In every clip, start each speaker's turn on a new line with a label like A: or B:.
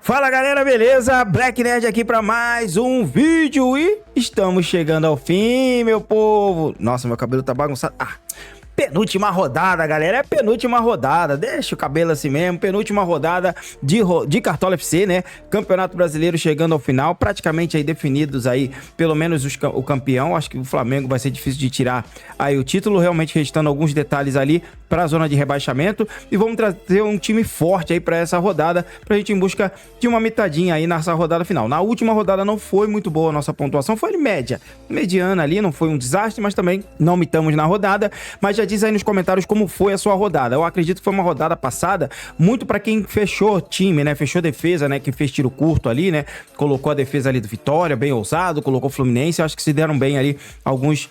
A: Fala galera, beleza? Black Nerd aqui para mais um vídeo e estamos chegando ao fim, meu povo. Nossa, meu cabelo tá bagunçado. Penúltima rodada, galera, é penúltima rodada, deixa o cabelo assim mesmo, penúltima rodada de Cartola FC, né, Campeonato Brasileiro chegando ao final, praticamente aí definidos aí, pelo menos o campeão, acho que o Flamengo vai ser difícil de tirar aí o título, realmente restando alguns detalhes ali para a zona de rebaixamento, e vamos trazer um time forte aí para essa rodada, pra gente ir em busca de uma mitadinha aí nessa rodada final. Na última rodada não foi muito boa a nossa pontuação, foi média, mediana ali, não foi um desastre, mas também não mitamos na rodada, mas já diz aí nos comentários como foi a sua rodada. Eu acredito que foi uma rodada passada muito para quem fechou time, né? Fechou defesa, né? Que fez tiro curto ali, né? Colocou a defesa ali do Vitória, bem ousado, colocou o Fluminense. Eu acho que se deram bem ali algumas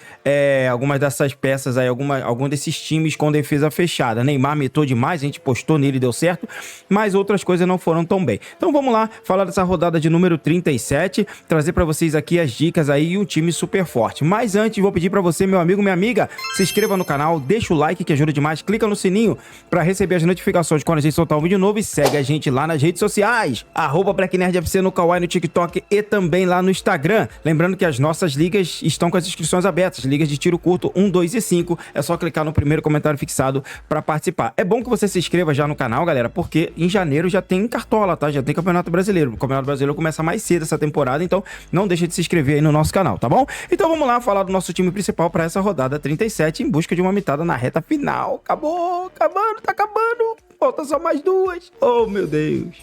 A: dessas peças aí, algum desses times com defesa fechada. Neymar mitou demais, a gente postou nele e deu certo, mas outras coisas não foram tão bem. Então vamos lá, falar dessa rodada de número 37, trazer para vocês aqui as dicas aí e um time super forte. Mas antes, vou pedir para você, meu amigo, minha amiga, se inscreva no canal, deixa o like que ajuda demais, clica no sininho para receber as notificações quando a gente soltar um vídeo novo e segue a gente lá nas redes sociais, @BlackNerdFC no Kawaii, no TikTok e também lá no Instagram. Lembrando que as nossas ligas estão com as inscrições abertas, ligas de tiro curto 1, 2 e 5, é só clicar no primeiro comentário fixado para participar. É bom que você se inscreva já no canal, galera, porque em janeiro já tem Cartola, tá? Já tem Campeonato Brasileiro. O Campeonato Brasileiro começa mais cedo essa temporada, então não deixa de se inscrever aí no nosso canal, tá bom? Então vamos lá falar do nosso time principal para essa rodada 37 em busca de uma mitada na reta final. Acabou, tá acabando. Falta só mais duas. Oh, meu Deus.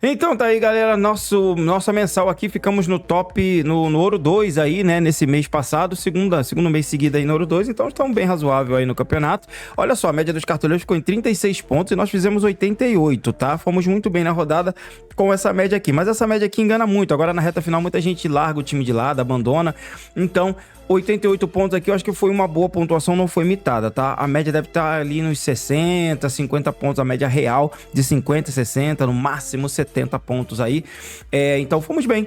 A: Então tá aí, galera, nossa mensal aqui, ficamos no top, no Ouro 2 aí, né, nesse mês passado, segundo mês seguido aí no Ouro 2, então estamos bem razoável aí no campeonato. Olha só, a média dos cartoleiros ficou em 36 pontos e nós fizemos 88, tá? Fomos muito bem na rodada com essa média aqui, mas essa média aqui engana muito. Agora na reta final muita gente larga o time de lado, abandona, então 88 pontos aqui, eu acho que foi uma boa pontuação, não foi mitada, tá? A média deve estar ali nos 60, 50 pontos, a média real de 50, 60, no máximo 70 pontos aí. Então fomos bem,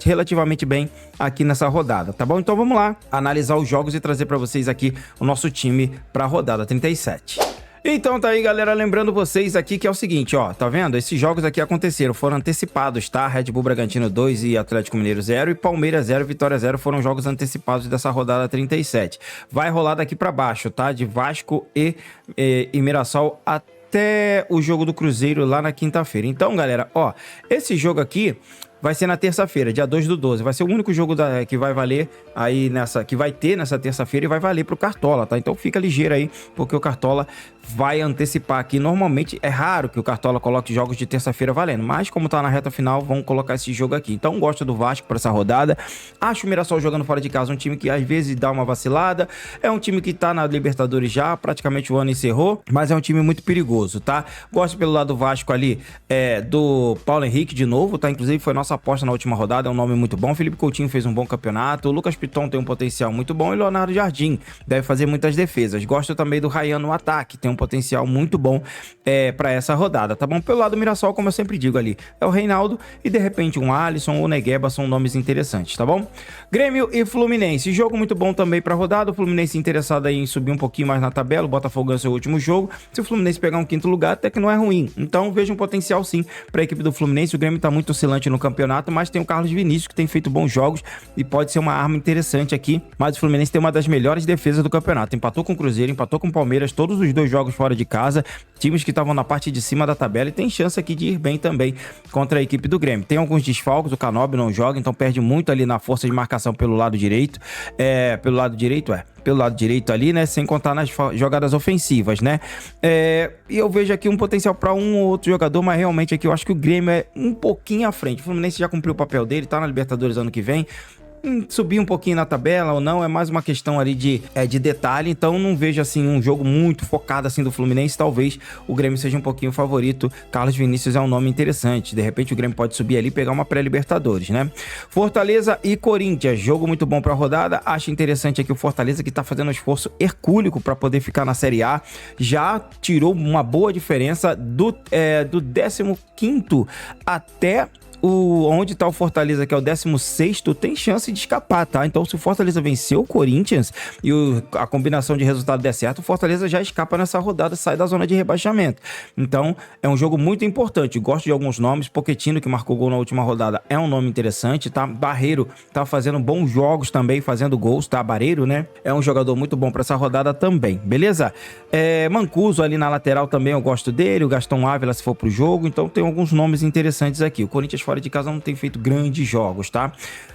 A: relativamente bem aqui nessa rodada, tá bom? Então vamos lá, analisar os jogos e trazer para vocês aqui o nosso time para a rodada 37. Então tá aí, galera, lembrando vocês aqui que é o seguinte, ó, tá vendo? Esses jogos aqui aconteceram, foram antecipados, tá? Red Bull Bragantino 2 e Atlético Mineiro 0 e Palmeiras 0 e Vitória 0 foram jogos antecipados dessa rodada 37. Vai rolar daqui pra baixo, tá? De Vasco e Mirassol até o jogo do Cruzeiro lá na quinta-feira. Então, galera, ó, esse jogo aqui vai ser na terça-feira, dia 2/12. Vai ser o único jogo que vai valer aí que vai ter nessa terça-feira e vai valer pro Cartola, tá? Então fica ligeiro aí, porque o Cartola vai antecipar aqui. Normalmente é raro que o Cartola coloque jogos de terça-feira valendo, mas como tá na reta final, vamos colocar esse jogo aqui. Então gosto do Vasco para essa rodada. Acho o Mirassol jogando fora de casa um time que às vezes dá uma vacilada. É um time que tá na Libertadores já, praticamente o ano encerrou, mas é um time muito perigoso, tá? Gosto pelo lado do Vasco ali, do Paulo Henrique de novo, tá? Inclusive foi nossa aposta na última rodada, é um nome muito bom. Felipe Coutinho fez um bom campeonato, o Lucas Piton tem um potencial muito bom e Leonardo Jardim deve fazer muitas defesas. Gosto também do Ryan no ataque, tem um potencial muito bom para essa rodada, tá bom? Pelo lado do Mirassol, como eu sempre digo ali, é o Reinaldo e de repente um Alisson ou Negueba são nomes interessantes, tá bom? Grêmio e Fluminense, jogo muito bom também pra rodada. O Fluminense interessado aí em subir um pouquinho mais na tabela, o Botafogo ganhou seu último jogo. Se o Fluminense pegar um quinto lugar, até que não é ruim. Então vejo um potencial sim pra equipe do Fluminense. O Grêmio tá muito oscilante no campeonato, mas tem o Carlos Vinícius que tem feito bons jogos e pode ser uma arma interessante aqui. Mas o Fluminense tem uma das melhores defesas do campeonato. Empatou com o Cruzeiro, empatou com o Palmeiras, todos os dois jogos fora de casa, times que estavam na parte de cima da tabela, e tem chance aqui de ir bem também contra a equipe do Grêmio. Tem alguns desfalques, o Canóbio não joga, então perde muito ali na força de marcação pelo lado direito. Pelo lado direito ali, né? Sem contar nas jogadas ofensivas, né? E eu vejo aqui um potencial para um ou outro jogador, mas realmente aqui eu acho que o Grêmio é um pouquinho à frente. O Fluminense já cumpriu o papel dele, tá na Libertadores ano que vem. Subir um pouquinho na tabela ou não, é mais uma questão ali de detalhe, então não vejo assim um jogo muito focado assim do Fluminense. Talvez o Grêmio seja um pouquinho favorito. Carlos Vinícius é um nome interessante, de repente o Grêmio pode subir ali e pegar uma pré-Libertadores, né? Fortaleza e Corinthians, jogo muito bom pra rodada. Acho interessante aqui o Fortaleza, que tá fazendo um esforço hercúleo para poder ficar na Série A, já tirou uma boa diferença do 15º até onde tá o Fortaleza, que é o 16º, tem chance de escapar, tá? Então, se o Fortaleza vencer o Corinthians e a combinação de resultado der certo, o Fortaleza já escapa nessa rodada, sai da zona de rebaixamento. Então, é um jogo muito importante. Gosto de alguns nomes. Pochettino, que marcou gol na última rodada, é um nome interessante, tá? Barreiro tá fazendo bons jogos também, fazendo gols, tá? Barreiro, né? É um jogador muito bom pra essa rodada também, beleza? Mancuso ali na lateral também, eu gosto dele. O Gaston Ávila, se for pro jogo. Então, tem alguns nomes interessantes aqui. O Corinthians fora de casa não tem feito grandes jogos, tá?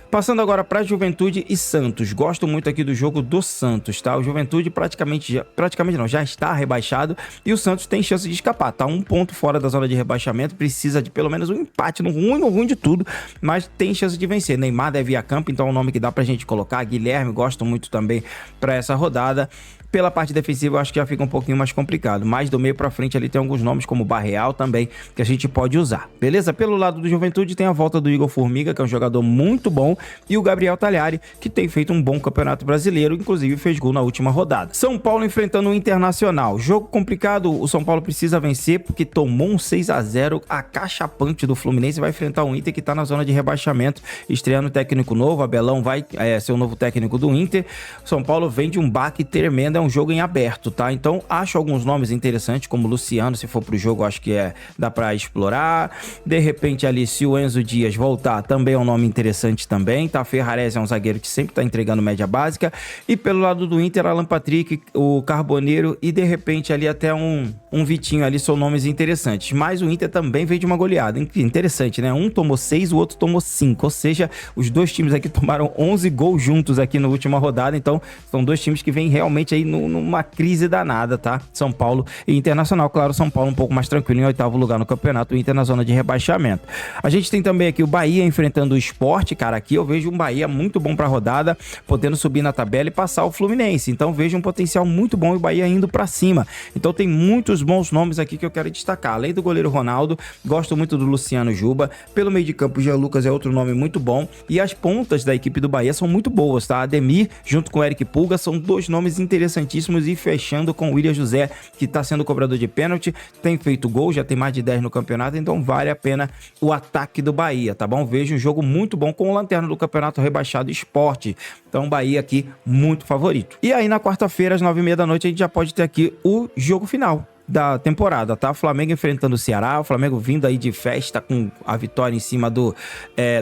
A: Passando agora para Juventude e Santos. Gosto muito aqui do jogo do Santos, tá? O Juventude praticamente não, já está rebaixado e o Santos tem chance de escapar, tá? 1 ponto fora da zona de rebaixamento, precisa de pelo menos um empate, no ruim de tudo, mas tem chance de vencer. Neymar deve ir a campo, então é um nome que dá pra gente colocar. Guilherme, gosto muito também para essa rodada. Pela parte defensiva, eu acho que já fica um pouquinho mais complicado. Mas do meio pra frente ali tem alguns nomes, como Barreal também, que a gente pode usar. Beleza? Pelo lado do Juventude tem a volta do Igor Formiga, que é um jogador muito bom, e o Gabriel Talhari, que tem feito um bom campeonato brasileiro, inclusive fez gol na última rodada. São Paulo enfrentando o Internacional. Jogo complicado, o São Paulo precisa vencer, porque tomou um 6-0 acachapante do Fluminense, vai enfrentar o Inter, que tá na zona de rebaixamento, estreando técnico novo. Abelão vai ser o novo técnico do Inter. São Paulo vem de um baque tremendo, é um jogo em aberto, tá? Então, acho alguns nomes interessantes, como Luciano, se for pro jogo, acho que dá pra explorar. De repente, ali, se o Enzo Dias voltar, também é um nome interessante também, tá? Ferrarese é um zagueiro que sempre tá entregando média básica. E pelo lado do Inter, Alan Patrick, o Carboneiro e, de repente, ali até um Vitinho ali, são nomes interessantes. Mas o Inter também veio de uma goleada. Interessante, né? Um tomou 6, o outro tomou 5. Ou seja, os dois times aqui tomaram 11 gols juntos aqui na última rodada. Então, são dois times que vêm realmente aí numa crise danada, tá? São Paulo e Internacional. Claro, São Paulo um pouco mais tranquilo em 8º lugar no campeonato, o Inter na zona de rebaixamento. A gente tem também aqui o Bahia enfrentando o Sport, cara. Aqui eu vejo um Bahia muito bom pra rodada, podendo subir na tabela e passar o Fluminense. Então vejo um potencial muito bom e o Bahia indo pra cima. Então tem muitos bons nomes aqui que eu quero destacar. Além do goleiro Ronaldo, gosto muito do Luciano Juba. Pelo meio de campo, o Jean Lucas é outro nome muito bom. E as pontas da equipe do Bahia são muito boas, tá? Ademir, junto com o Eric Pulga, são dois nomes interessantíssimos. E fechando com o William José, que tá sendo cobrador de pênalti, tem feito gol, já tem mais de 10 no campeonato, então vale a pena o ataque do Bahia, tá bom? Vejo um jogo muito bom com o lanterna do campeonato rebaixado Sport. Então Bahia aqui muito favorito. E aí na quarta-feira, às 9h30 da noite, a gente já pode ter aqui o jogo final da temporada, tá? Flamengo enfrentando o Ceará, o Flamengo vindo aí de festa com a vitória em cima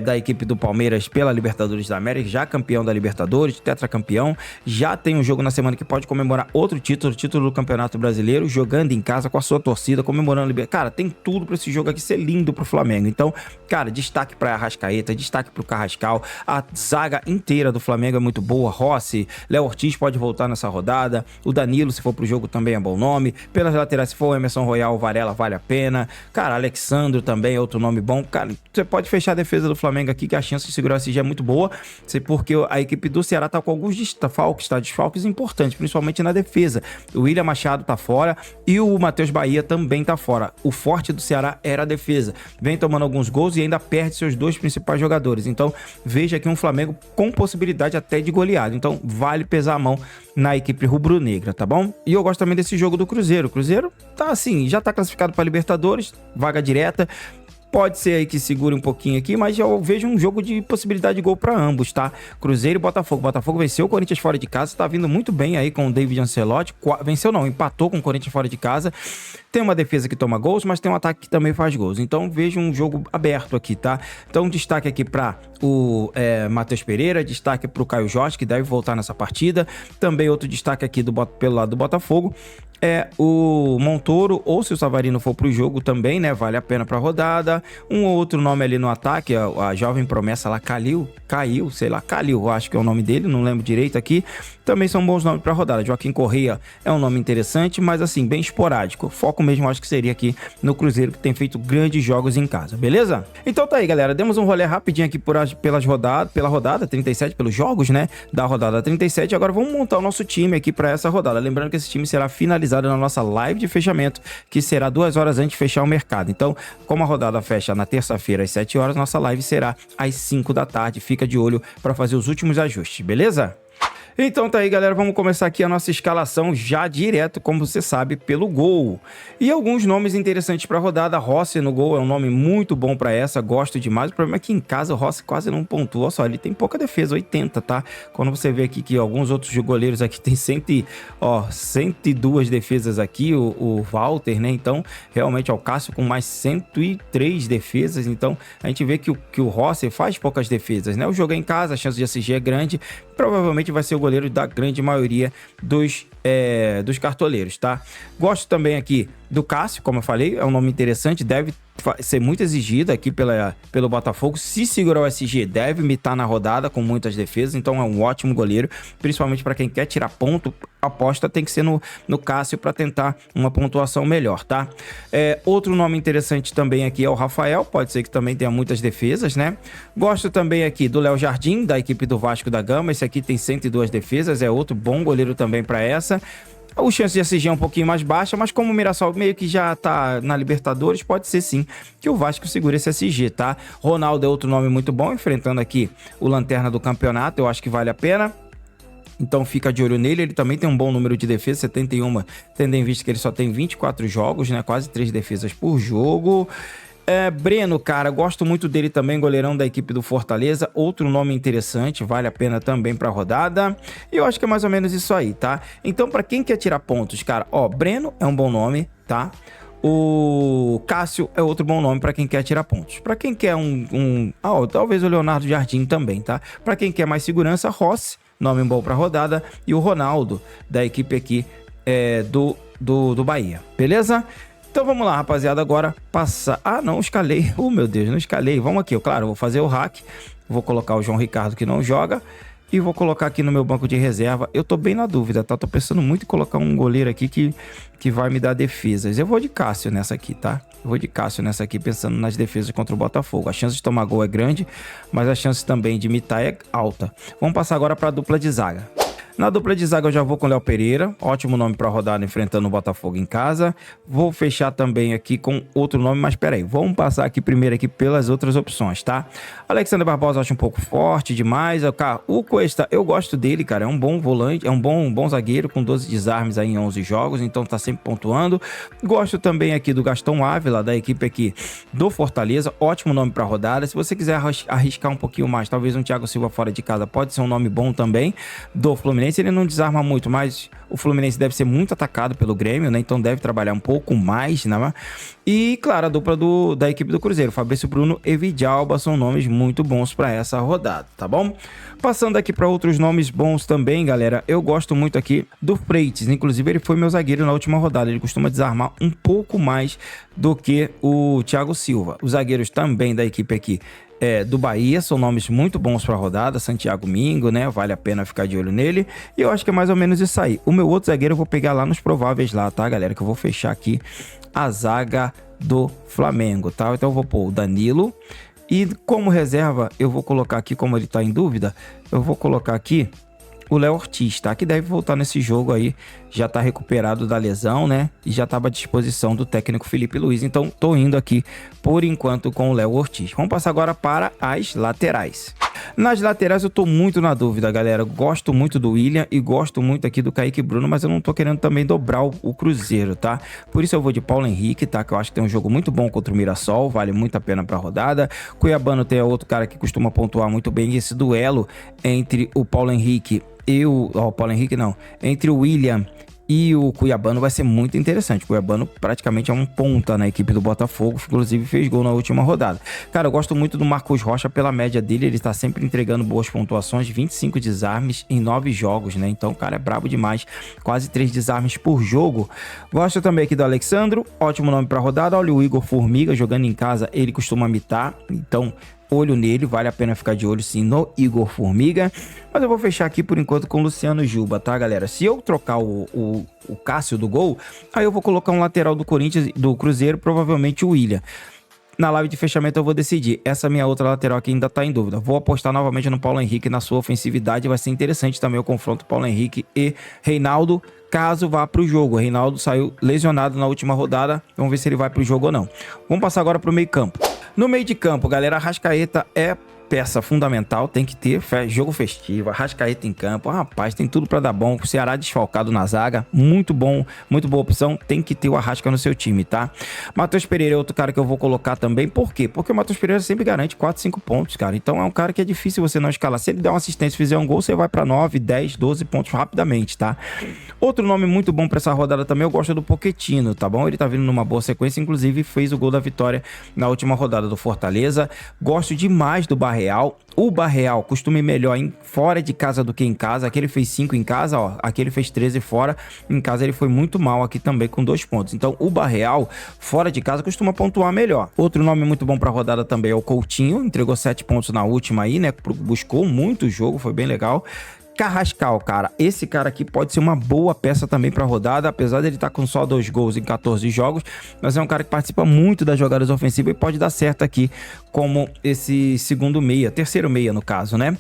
A: da equipe do Palmeiras pela Libertadores da América, já campeão da Libertadores, tetracampeão, já tem um jogo na semana que pode comemorar outro título, do Campeonato Brasileiro, jogando em casa com a sua torcida, comemorando a Libertadores. Cara, tem tudo pra esse jogo aqui ser lindo pro Flamengo. Então, cara, destaque pra Arrascaeta, destaque pro Carrascal, a zaga inteira do Flamengo é muito boa, Rossi, Léo Ortiz pode voltar nessa rodada, o Danilo, se for pro jogo, também é bom nome, pelas laterais, se for o Emerson Royal, o Varela, vale a pena. Cara, Alexandro também é outro nome bom. Cara, você pode fechar a defesa do Flamengo aqui, que a chance de segurar esse já é muito boa, porque a equipe do Ceará tá com alguns desfalques importantes, principalmente na defesa. O William Machado tá fora e o Matheus Bahia também tá fora. O forte do Ceará era a defesa. Vem tomando alguns gols e ainda perde seus dois principais jogadores. Então, veja aqui um Flamengo com possibilidade até de goleada. Então, vale pesar a mão na equipe rubro-negra, tá bom? E eu gosto também desse jogo do Cruzeiro. O Cruzeiro tá assim, já tá classificado para Libertadores, vaga direta. Pode ser aí que segure um pouquinho aqui, mas eu vejo um jogo de possibilidade de gol para ambos, tá? Cruzeiro e Botafogo. Botafogo venceu o Corinthians fora de casa, tá vindo muito bem aí com o David Ancelotti. Venceu não, empatou com o Corinthians fora de casa. Tem uma defesa que toma gols, mas tem um ataque que também faz gols. Então vejo um jogo aberto aqui, tá? Então destaque aqui para o Matheus Pereira, destaque para o Caio Jorge, que deve voltar nessa partida. Também outro destaque aqui pelo lado do Botafogo é o Montoro, ou se o Savarino for pro jogo também, né, vale a pena pra rodada. Um ou outro nome ali no ataque, a jovem promessa lá, Calil, eu acho que é o nome dele, não lembro direito aqui. Também são bons nomes pra rodada. Joaquim Correia é um nome interessante, mas assim, bem esporádico. O foco mesmo acho que seria aqui no Cruzeiro, que tem feito grandes jogos em casa, beleza? Então tá aí, galera, demos um rolê rapidinho aqui pela rodada 37, pelos jogos, né, da rodada 37. Agora vamos montar o nosso time aqui pra essa rodada. Lembrando que esse time será finalizado na nossa live de fechamento, que será 2 horas antes de fechar o mercado. Então, como a rodada fecha na terça-feira às 7 horas, nossa live será às 5 da tarde. Fica de olho para fazer os últimos ajustes, beleza? Então tá aí, galera, vamos começar aqui a nossa escalação já direto, como você sabe, pelo gol. E alguns nomes interessantes para a rodada. Rossi no gol é um nome muito bom para essa, gosto demais. O problema é que em casa o Rossi quase não pontua. Olha só, ele tem pouca defesa, 80, tá? Quando você vê aqui que alguns outros goleiros aqui tem 102 defesas aqui, o Walter, né? Então, realmente é o Cássio com mais 103 defesas. Então, a gente vê que o Rossi faz poucas defesas, né? O jogo é em casa, a chance de SG é grande. Provavelmente vai ser o goleiro da grande maioria dos cartoleiros, tá? Gosto também aqui do Cássio, como eu falei, é um nome interessante, deve ser muito exigido aqui pelo Botafogo. Se segurar o SG, deve imitar na rodada com muitas defesas, então é um ótimo goleiro, principalmente para quem quer tirar ponto. A aposta tem que ser no Cássio para tentar uma pontuação melhor, tá? Outro nome interessante também aqui é o Rafael, pode ser que também tenha muitas defesas, né? Gosto também aqui do Léo Jardim, da equipe do Vasco da Gama, esse aqui tem 102 defesas, é outro bom goleiro também para essa. A chance de SG é um pouquinho mais baixa, mas como o Mirassol meio que já tá na Libertadores, pode ser sim que o Vasco segure esse SG, tá? Ronaldo é outro nome muito bom, enfrentando aqui o lanterna do campeonato, eu acho que vale a pena. Então fica de olho nele, ele também tem um bom número de defesas, 71, tendo em vista que ele só tem 24 jogos, né? Quase 3 defesas por jogo. Breno, cara, gosto muito dele também, goleirão da equipe do Fortaleza, outro nome interessante, vale a pena também pra rodada, e eu acho que é mais ou menos isso aí, tá? Então, pra quem quer tirar pontos, cara, Breno é um bom nome, tá? O Cássio é outro bom nome pra quem quer tirar pontos. Pra quem quer talvez o Leonardo Jardim também, tá? Pra quem quer mais segurança, Rossi, nome bom pra rodada, e o Ronaldo, da equipe aqui do Bahia, beleza? Então vamos lá, rapaziada, agora passa... não escalei. Meu Deus, não escalei. Vamos aqui, claro, vou fazer o hack. Vou colocar o João Ricardo que não joga. E vou colocar aqui no meu banco de reserva. Eu tô bem na dúvida, tá? Tô pensando muito em colocar um goleiro aqui que vai me dar defesas. Eu vou de Cássio nessa aqui, tá? Eu vou de Cássio nessa aqui, pensando nas defesas contra o Botafogo. A chance de tomar gol é grande, mas a chance também de imitar é alta. Vamos passar agora para a dupla de zaga. Na dupla de zaga eu já vou com o Léo Pereira, ótimo nome para rodada enfrentando o Botafogo em casa. Vou fechar também aqui com outro nome, mas peraí, vamos passar aqui primeiro aqui pelas outras opções, tá? Alexandre Barbosa eu acho um pouco forte demais. O Cuesta, eu gosto dele, cara, é um bom volante, é um bom zagueiro com 12 desarmes aí em 11 jogos, então tá sempre pontuando. Gosto também aqui do Gastão Ávila, da equipe aqui do Fortaleza, ótimo nome para rodada. Se você quiser arriscar um pouquinho mais, talvez um Thiago Silva fora de casa, pode ser um nome bom também, do Fluminense. Ele não desarma muito, mas o Fluminense deve ser muito atacado pelo Grêmio, né? Então deve trabalhar um pouco mais, né? E, claro, a dupla da equipe do Cruzeiro, Fabrício Bruno e Vidalba, são nomes muito bons para essa rodada, tá bom? Passando aqui para outros nomes bons também, galera, eu gosto muito aqui do Freitas, inclusive ele foi meu zagueiro na última rodada, ele costuma desarmar um pouco mais do que o Thiago Silva. Os zagueiros também da equipe aqui do Bahia, são nomes muito bons para a rodada, Santiago Mingo, né? Vale a pena ficar de olho nele. E eu acho que é mais ou menos isso aí. O meu outro zagueiro eu vou pegar lá nos prováveis lá, tá, galera? Que eu vou fechar aqui a zaga do Flamengo, tá? Então eu vou pôr o Danilo. E como reserva, eu vou colocar aqui, como ele tá em dúvida, eu vou colocar aqui o Léo Ortiz, tá? Que deve voltar nesse jogo aí, já tá recuperado da lesão, né? E já tava à disposição do técnico Felipe Luiz. Então, tô indo aqui, por enquanto, com o Léo Ortiz. Vamos passar agora para as laterais. Nas laterais eu tô muito na dúvida, galera. Gosto muito do William e gosto muito aqui do Kaique Bruno, mas eu não tô querendo também dobrar o Cruzeiro, tá? Por isso eu vou de Paulo Henrique, tá? Que eu acho que tem um jogo muito bom contra o Mirassol, vale muito a pena pra rodada. Cuiabano tem outro cara que costuma pontuar muito bem. Esse duelo entre o Paulo Henrique entre o William e o Cuiabano vai ser muito interessante. O Cuiabano praticamente é um ponta na equipe do Botafogo, inclusive fez gol na última rodada. Cara, eu gosto muito do Marcos Rocha pela média dele, ele tá sempre entregando boas pontuações, 25 desarmes em 9 jogos, né? Então, cara, é brabo demais, quase 3 desarmes por jogo. Gosto também aqui do Alexandro, ótimo nome pra rodada. Olha o Igor Formiga, jogando em casa, ele costuma mitar, então olho nele, vale a pena ficar de olho sim no Igor Formiga. Mas eu vou fechar aqui por enquanto com o Luciano Juba, tá, galera? Se eu trocar o Cássio do gol, aí eu vou colocar um lateral do Corinthians, do Cruzeiro, provavelmente o William. Na live de fechamento eu vou decidir. Essa minha outra lateral aqui ainda tá em dúvida. Vou apostar novamente no Paulo Henrique na sua ofensividade. Vai ser interessante também o confronto Paulo Henrique e Reinaldo, caso vá pro jogo. O Reinaldo saiu lesionado na última rodada. Vamos ver se ele vai pro jogo ou não. Vamos passar agora pro meio campo. No meio de campo, galera, a Arrascaeta é peça fundamental, tem que ter jogo festivo, Arrascaeta em campo, rapaz, tem tudo pra dar bom, o Ceará desfalcado na zaga, muito bom, muito boa opção, tem que ter o Arrasca no seu time, tá? Matheus Pereira é outro cara que eu vou colocar também, por quê? Porque o Matheus Pereira sempre garante 4, 5 pontos, cara, então é um cara que é difícil você não escalar, se ele der uma assistência e fizer um gol, você vai pra 9, 10, 12 pontos rapidamente, tá? Outro nome muito bom pra essa rodada também, eu gosto do Pochettino, tá bom? Ele tá vindo numa boa sequência, inclusive fez o gol da vitória na última rodada do Fortaleza, gosto demais do Barreal. O Barreal costuma ir melhor fora de casa do que em casa. Aqui ele fez 5 em casa, ó. Aqui ele fez 13 fora. Em casa ele foi muito mal aqui também com 2 pontos. Então o Barreal, fora de casa, costuma pontuar melhor. Outro nome muito bom pra rodada também é o Coutinho. Entregou 7 pontos na última aí, né? Buscou muito o jogo, foi bem legal. Carrascal, cara, esse cara aqui pode ser uma boa peça também pra rodada, apesar dele estar com só 2 gols em 14 jogos, mas é um cara que participa muito das jogadas ofensivas e pode dar certo aqui como esse segundo meia, terceiro meia no caso, né?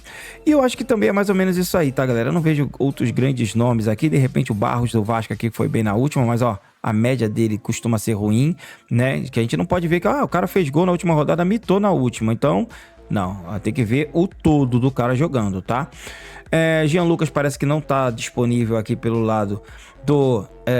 A: E eu acho que também é mais ou menos isso aí, tá, galera? Eu não vejo outros grandes nomes aqui, de repente o Barros do Vasco aqui foi bem na última, mas ó, a média dele costuma ser ruim, né? Que a gente não pode ver que o cara fez gol na última rodada, mitou na última, então... Não, tem que ver o todo do cara jogando, tá? Jean Lucas parece que não tá disponível aqui pelo lado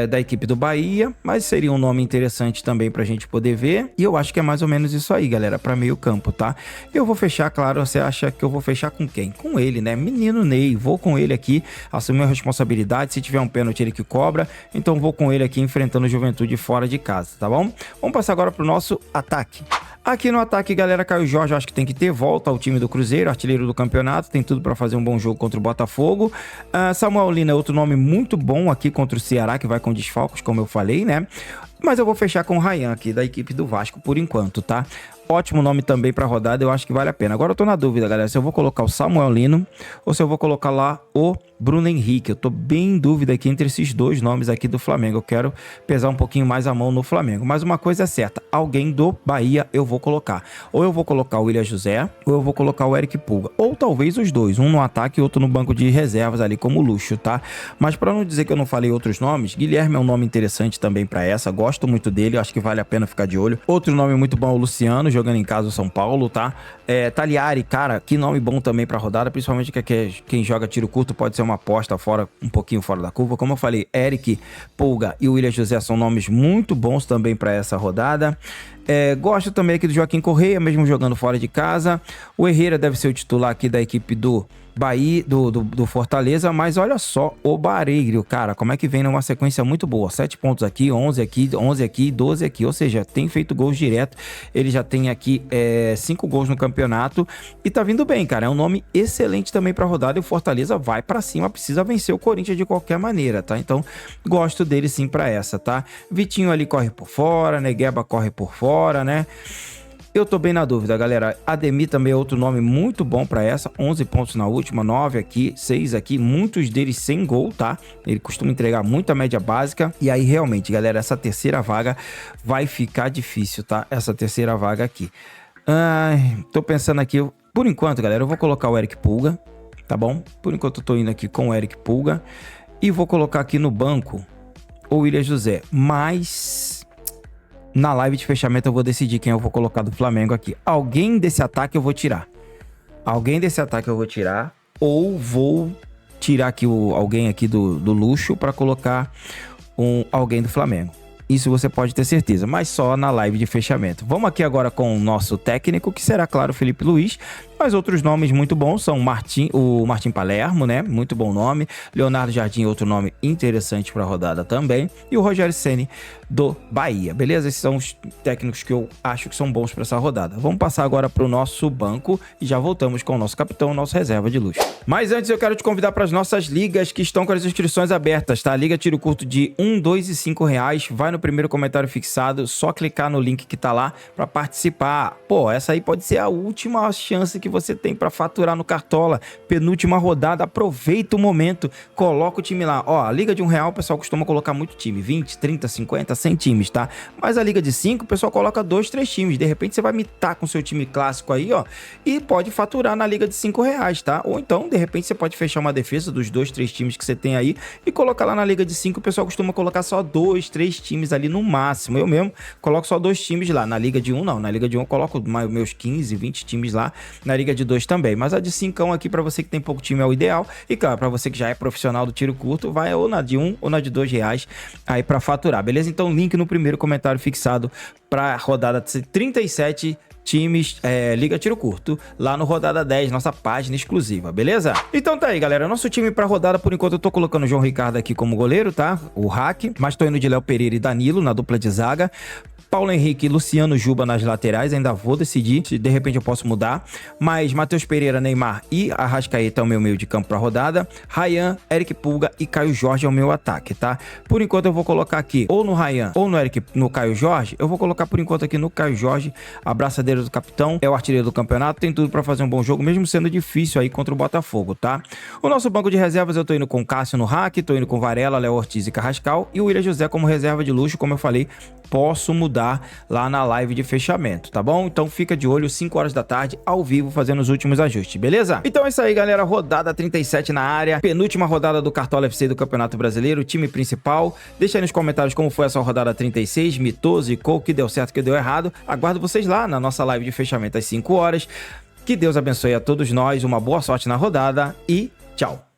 A: da equipe do Bahia, mas seria um nome interessante também pra gente poder ver. E eu acho que é mais ou menos isso aí, galera, pra meio campo, tá? Eu vou fechar, claro, você acha que eu vou fechar com quem? Com ele, né? Menino Ney, vou com ele aqui, assumir a responsabilidade, se tiver um pênalti ele que cobra, então vou com ele aqui enfrentando o Juventude fora de casa, tá bom? Vamos passar agora pro nosso ataque. Aqui no ataque, galera, Caio Jorge, acho que tem que ter volta ao time do Cruzeiro, artilheiro do campeonato, tem tudo para fazer um bom jogo contra o Botafogo. Samuel Lino é outro nome muito bom aqui contra o Ceará, que vai com desfalques, como eu falei, né? Mas eu vou fechar com o Ryan aqui, da equipe do Vasco, por enquanto, tá? Ótimo nome também pra rodada, eu acho que vale a pena. Agora eu tô na dúvida, galera, se eu vou colocar o Samuel Lino ou se eu vou colocar lá o Bruno Henrique. Eu tô bem em dúvida aqui entre esses dois nomes aqui do Flamengo. Eu quero pesar um pouquinho mais a mão no Flamengo. Mas uma coisa é certa, alguém do Bahia eu vou colocar. Ou eu vou colocar o William José, ou eu vou colocar o Eric Pulga. Ou talvez os dois, um no ataque e outro no banco de reservas ali como luxo, tá? Mas pra não dizer que eu não falei outros nomes, Guilherme é um nome interessante também pra essa. Gosto muito dele, acho que vale a pena ficar de olho. Outro nome muito bom é o Luciano, jogando em casa o São Paulo, tá? Taliari, cara, que nome bom também pra rodada, principalmente que quem joga tiro curto pode ser uma aposta um pouquinho fora da curva. Como eu falei, Eric Pulga e o William José são nomes muito bons também pra essa rodada. Gosto também aqui do Joaquim Correia, mesmo jogando fora de casa. O Herrera deve ser o titular aqui da equipe do Bahia, do Fortaleza, mas olha só o Barreiro, cara, como é que vem numa sequência muito boa, 7 pontos aqui, 11 aqui, 11 aqui, 12 aqui, ou seja, tem feito gols direto, ele já tem aqui 5 gols no campeonato e tá vindo bem, cara, é um nome excelente também pra rodada e o Fortaleza vai pra cima, precisa vencer o Corinthians de qualquer maneira, tá? Então, gosto dele sim pra essa, tá? Vitinho ali corre por fora, Negueba corre por fora, né? Eu tô bem na dúvida, galera. Ademir também é outro nome muito bom pra essa. 11 pontos na última, 9 aqui, 6 aqui. Muitos deles sem gol, tá? Ele costuma entregar muita média básica. E aí, realmente, galera, essa terceira vaga vai ficar difícil, tá? Essa terceira vaga aqui. Tô pensando aqui... Por enquanto, galera, eu vou colocar o Eric Pulga, tá bom? Por enquanto eu tô indo aqui com o Eric Pulga. E vou colocar aqui no banco o William José. Mas... na live de fechamento eu vou decidir quem eu vou colocar do Flamengo aqui. Alguém desse ataque eu vou tirar. Ou vou tirar aqui alguém aqui do luxo para colocar alguém do Flamengo. Isso você pode ter certeza, mas só na live de fechamento. Vamos aqui agora com o nosso técnico, que será, claro, Felipe Luiz. Mas outros nomes muito bons são o Martim Palermo, né? Muito bom nome. Leonardo Jardim, outro nome interessante para a rodada também. E o Rogério Ceni do Bahia, beleza? Esses são os técnicos que eu acho que são bons para essa rodada. Vamos passar agora para o nosso banco e já voltamos com o nosso capitão, nosso reserva de luxo. Mas antes eu quero te convidar para as nossas ligas que estão com as inscrições abertas, tá? Liga Tiro Curto de R$1, R$2 e R$5. Vai no primeiro comentário fixado, só clicar no link que tá lá para participar. Pô, essa aí pode ser a última chance que você tem para faturar no Cartola. Penúltima rodada, aproveita o momento, coloca o time lá. Ó, a liga de R$1 o pessoal costuma colocar muito time, 20, 30, 50, 100 times, tá? Mas a liga de 5 o pessoal coloca 2, 3 times. De repente você vai mitar com seu time clássico aí, ó, e pode faturar na liga de R$5, tá? Ou então, de repente você pode fechar uma defesa dos 2, 3 times que você tem aí e colocar lá na liga de 5. O pessoal costuma colocar só 2, 3 times ali no máximo. Eu mesmo coloco só 2 times lá. Na liga de 1 não, na liga de 1 eu coloco meus 15, 20 times lá. Na Liga de 2 também. Mas a de 5 aqui pra você que tem pouco time é o ideal. E claro, pra você que já é profissional do tiro curto, vai ou na de 1 ou na de 2 reais aí pra faturar, beleza? Então link no primeiro comentário fixado pra rodada 37 times Liga Tiro Curto, lá no Rodada 10, nossa página exclusiva, beleza? Então tá aí, galera, nosso time pra rodada, por enquanto eu tô colocando o João Ricardo aqui como goleiro, tá? O hack, mas tô indo de Léo Pereira e Danilo na dupla de zaga. Paulo Henrique e Luciano Juba nas laterais, ainda vou decidir se de repente eu posso mudar, mas Matheus Pereira, Neymar e Arrascaeta é o meu meio de campo pra rodada, Ryan, Eric Pulga e Caio Jorge é o meu ataque, tá? Por enquanto eu vou colocar aqui ou no Ryan ou no Caio Jorge, eu vou colocar por enquanto aqui no Caio Jorge, a braçadeira do capitão, é o artilheiro do campeonato, tem tudo pra fazer um bom jogo, mesmo sendo difícil aí contra o Botafogo, tá? O nosso banco de reservas eu tô indo com Cássio no hack, tô indo com Varela, Léo Ortiz e Carrascal, e o William José como reserva de luxo, como eu falei, posso mudar lá na live de fechamento, tá bom? Então fica de olho, 5 horas da tarde, ao vivo, fazendo os últimos ajustes, beleza? Então é isso aí, galera, rodada 37 na área, penúltima rodada do Cartola FC do Campeonato Brasileiro, time principal. Deixa aí nos comentários como foi essa rodada 36, mitou, zicou, o que deu certo, o que deu errado. Aguardo vocês lá na nossa live de fechamento às 5 horas. Que Deus abençoe a todos nós, uma boa sorte na rodada e tchau!